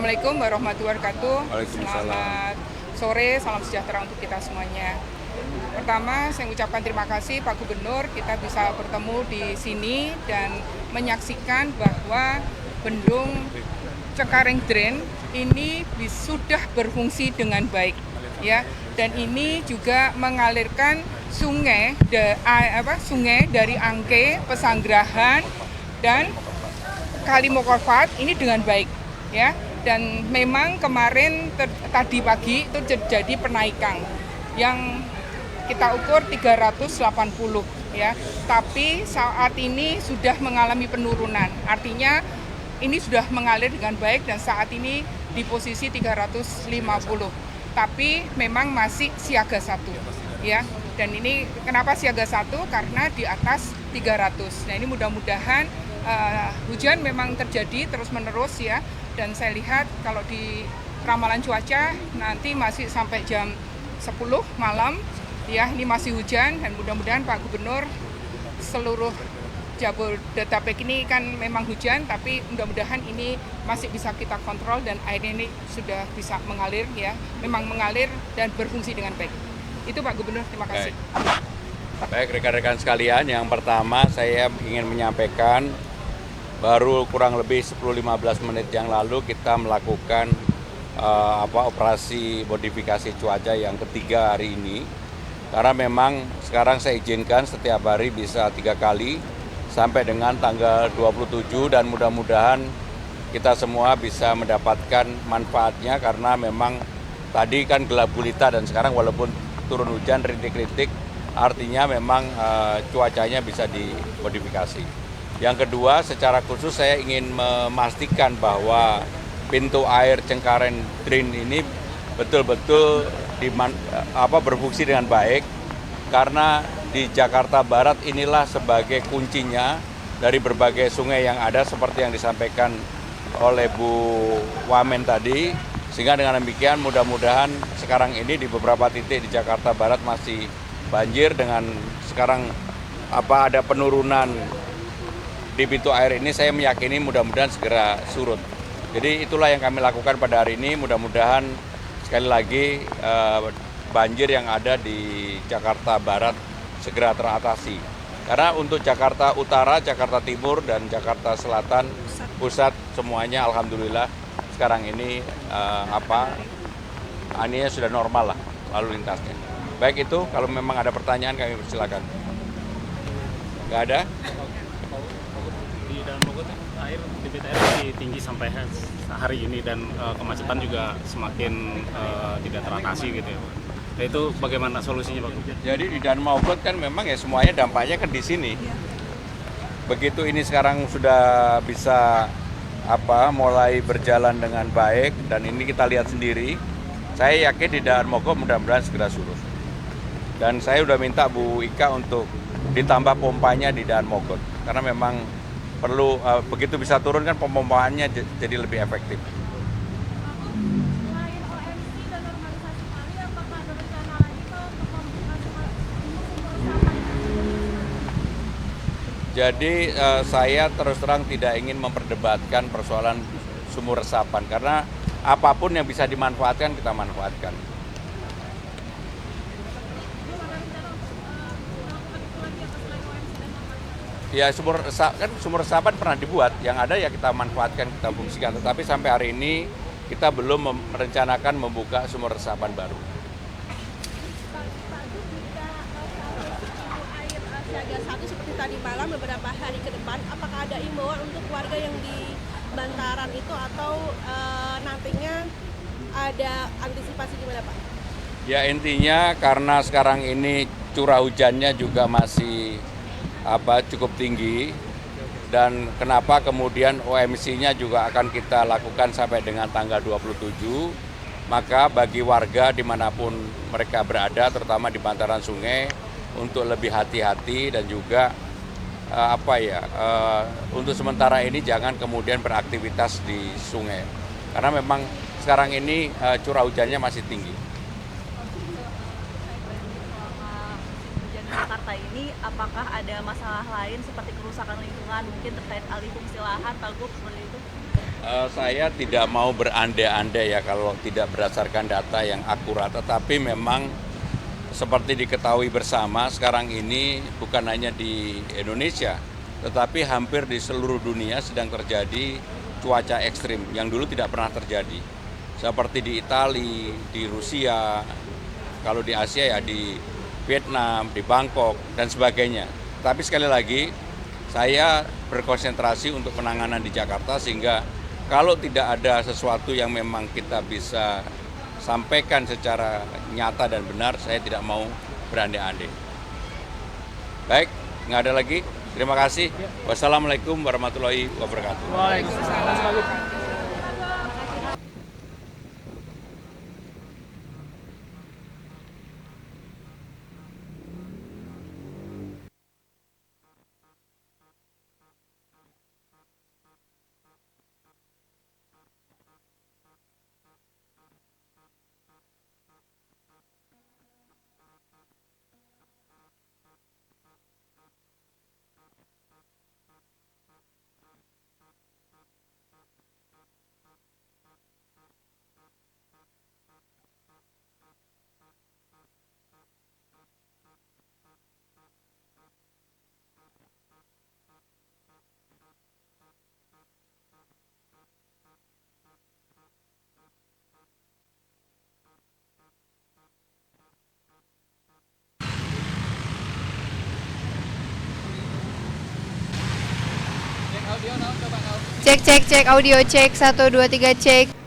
Assalamualaikum warahmatullahi wabarakatuh. Waalaikumsalam. Selamat sore, salam sejahtera untuk kita semuanya. Pertama, saya mengucapkan terima kasih Pak Gubernur, kita bisa bertemu di sini dan menyaksikan bahwa bendung Cengkareng Drain ini sudah berfungsi dengan baik, ya. Dan ini juga mengalirkan sungai dari Angke, Pesanggerahan dan Kali Mokolvat ini dengan baik, ya. Dan memang kemarin tadi pagi itu terjadi penaikan yang kita ukur 380, ya. Tapi saat ini sudah mengalami penurunan. Artinya ini sudah mengalir dengan baik dan saat ini di posisi 350. Tapi memang masih siaga 1, ya. Dan ini kenapa siaga 1? Karena di atas 300. Nah, ini mudah-mudahan hujan memang terjadi terus-menerus, ya. Dan saya lihat kalau di ramalan cuaca nanti masih sampai jam 10 malam, ya, ini masih hujan dan mudah-mudahan Pak Gubernur seluruh Jabodetabek ini kan memang hujan, tapi mudah-mudahan ini masih bisa kita kontrol dan airnya ini sudah bisa mengalir, ya, memang mengalir dan berfungsi dengan baik. Itu Pak Gubernur, terima kasih. Baik rekan-rekan sekalian, yang pertama saya ingin menyampaikan baru kurang lebih 10-15 menit yang lalu kita melakukan operasi modifikasi cuaca yang ketiga hari ini. Karena memang sekarang saya izinkan setiap hari bisa 3 kali sampai dengan tanggal 27 dan mudah-mudahan kita semua bisa mendapatkan manfaatnya karena memang tadi kan gelap gulita dan sekarang walaupun turun hujan rintik-rintik artinya memang cuacanya bisa dimodifikasi. Yang kedua, secara khusus saya ingin memastikan bahwa pintu air Cengkareng Drain ini betul-betul berfungsi dengan baik karena di Jakarta Barat inilah sebagai kuncinya dari berbagai sungai yang ada seperti yang disampaikan oleh Bu Wamen tadi, sehingga dengan demikian mudah-mudahan sekarang ini di beberapa titik di Jakarta Barat masih banjir dengan sekarang ada penurunan di pintu air ini, saya meyakini mudah-mudahan segera surut. Jadi itulah yang kami lakukan pada hari ini, mudah-mudahan sekali lagi banjir yang ada di Jakarta Barat segera teratasi. Karena untuk Jakarta Utara, Jakarta Timur, dan Jakarta Selatan, pusat semuanya alhamdulillah sekarang ini aninya sudah normal lah lalu lintasnya. Baik itu, kalau memang ada pertanyaan kami persilakan. Nggak ada? Di Dalam Mogot debit air masih tinggi sampai hari ini dan kemacetan juga semakin tidak teratasi gitu ya Pak. Nah, itu bagaimana solusinya Pak? Jadi di Dan Mogot kan memang ya semuanya dampaknya kan di sini. Begitu ini sekarang sudah bisa mulai berjalan dengan baik dan ini kita lihat sendiri, saya yakin di Dan Mogot mudah-mudahan segera surut. Dan saya sudah minta Bu Ika untuk ditambah pompanya di Dan Mogot karena memang perlu begitu bisa turun kan pemompaannya jadi lebih efektif. Jadi saya terus terang tidak ingin memperdebatkan persoalan sumur resapan karena apapun yang bisa dimanfaatkan kita manfaatkan. Ya sumur resapan pernah dibuat, yang ada ya kita manfaatkan, kita fungsikan. Tetapi sampai hari ini kita belum merencanakan membuka sumur resapan baru. Siaga 1 seperti tadi malam beberapa hari ke depan, apakah ada imbauan untuk warga yang di bantaran itu atau nantinya ada antisipasi gimana Pak? Ya intinya karena sekarang ini curah hujannya juga masih cukup tinggi dan kenapa kemudian OMC-nya juga akan kita lakukan sampai dengan tanggal 27, maka bagi warga dimanapun mereka berada terutama di bantaran sungai untuk lebih hati-hati dan juga untuk sementara ini jangan kemudian beraktivitas di sungai karena memang sekarang ini curah hujannya masih tinggi. Jakarta ini apakah ada masalah lain seperti kerusakan lingkungan mungkin terkait alih fungsi lahan Pak Gub seperti itu? Saya tidak mau berandai-andai ya kalau tidak berdasarkan data yang akurat, tetapi memang seperti diketahui bersama sekarang ini bukan hanya di Indonesia, tetapi hampir di seluruh dunia sedang terjadi cuaca ekstrim yang dulu tidak pernah terjadi. Seperti di Italia, di Rusia, kalau di Asia ya di Vietnam, di Bangkok, dan sebagainya. Tapi sekali lagi, saya berkonsentrasi untuk penanganan di Jakarta sehingga kalau tidak ada sesuatu yang memang kita bisa sampaikan secara nyata dan benar, saya tidak mau berandai-andai. Baik, nggak ada lagi. Terima kasih. Wassalamualaikum warahmatullahi wabarakatuh. Waalaikumsalam. Cek cek cek audio cek 1 2 3 cek.